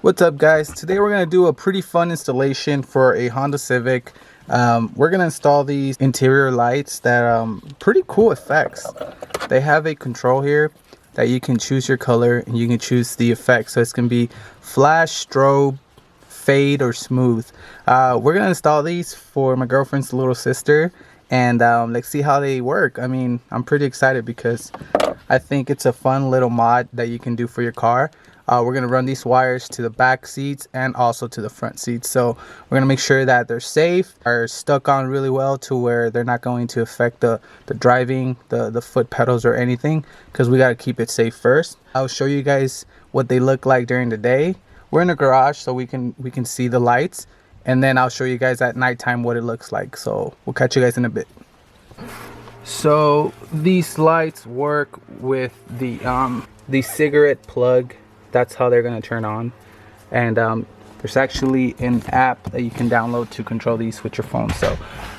What's up, guys? Today we're going to do a pretty fun installation for a Honda Civic. We're going to install these interior lights that pretty cool effects. They have a control here that you can choose your color and you can choose the effect, so it's going to be flash, strobe, fade, or smooth. We're going to install these for my girlfriend's little sister, and let's see how they work. I mean, I'm pretty excited because I think it's a fun little mod that you can do for your car. We're going to run these wires to the back seats and also to the front seats. So we're going to make sure that they're safe, are stuck on really well to where they're not going to affect the driving, the foot pedals or anything, because we got to keep it safe first. I'll show you guys what they look like during the day. We're in a garage so we can see the lights, and then I'll show you guys at nighttime what it looks like. So we'll catch you guys in a bit. So these lights work with the cigarette plug. That's how they're going to turn on, and there's actually an app that you can download to control these with your phone. So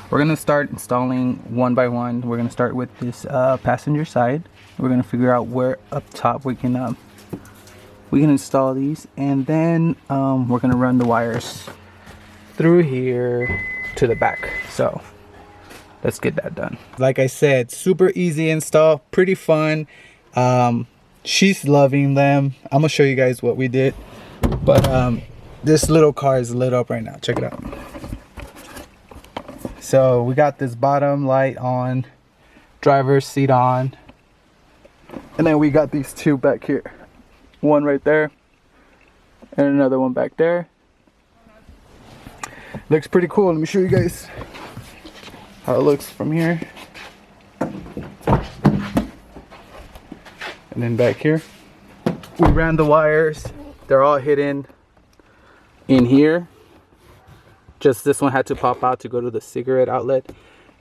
we're going to start installing one by one. We're going to start with this passenger side. We're going to figure out where up top we can install these, and then we're going to run the wires through here to the back. So let's get that done. Like I said, super easy install, pretty fun. She's loving them. I'm gonna show you guys what we did, but this little car is lit up right now. Check it out. So we got this bottom light on, driver's seat on, and then we got these two back here, one right there and another one back there. Looks pretty cool. Let me show you guys how it looks from here. And then back here, we ran the wires. They're all hidden in here. Just this one had to pop out to go to the cigarette outlet,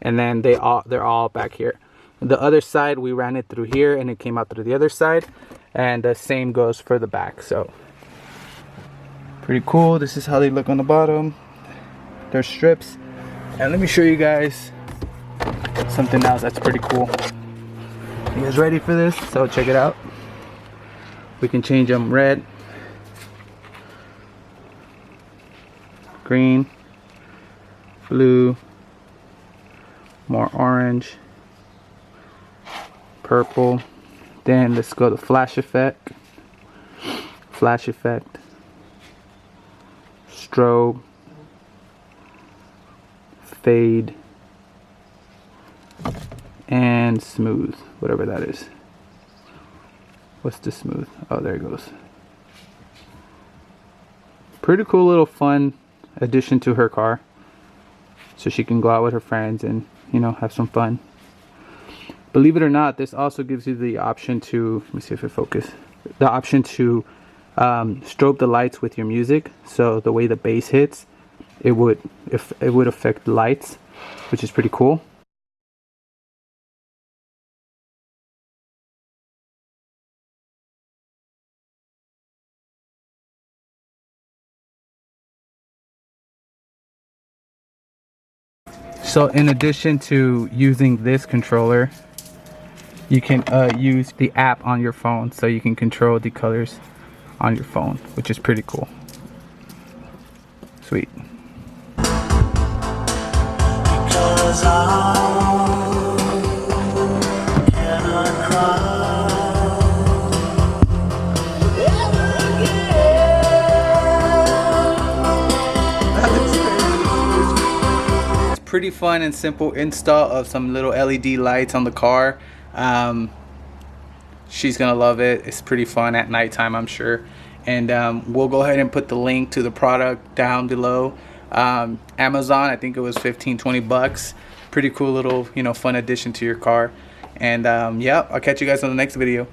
and then they're all back here. The other side, we ran it through here and it came out through the other side, and the same goes for the back. So pretty cool. This is how they look on the bottom. They're strips. And let me show you guys something else that's pretty cool. You guys ready for this? So check it out. We can change them red, green, blue, more orange, purple. Then let's go to flash effect, strobe, fade, and smooth, whatever that is. What's the smooth? Oh, there it goes. Pretty cool little fun addition to her car, so she can go out with her friends and, you know, have some fun. Believe it or not, this also gives you the option to, let me see if it focuses, the option to strobe the lights with your music. So the way the bass hits, it would affect the lights, which is pretty cool. So in addition to using this controller, you can use the app on your phone, so you can control the colors on your phone, which is pretty cool. Sweet. Pretty fun and simple install of some little LED lights on the car. She's gonna love it. It's pretty fun at nighttime, I'm sure. And we'll go ahead and put the link to the product down below. Amazon, I think it was 15-20 bucks. Pretty cool little, you know, fun addition to your car. And yeah, I'll catch you guys on the next video.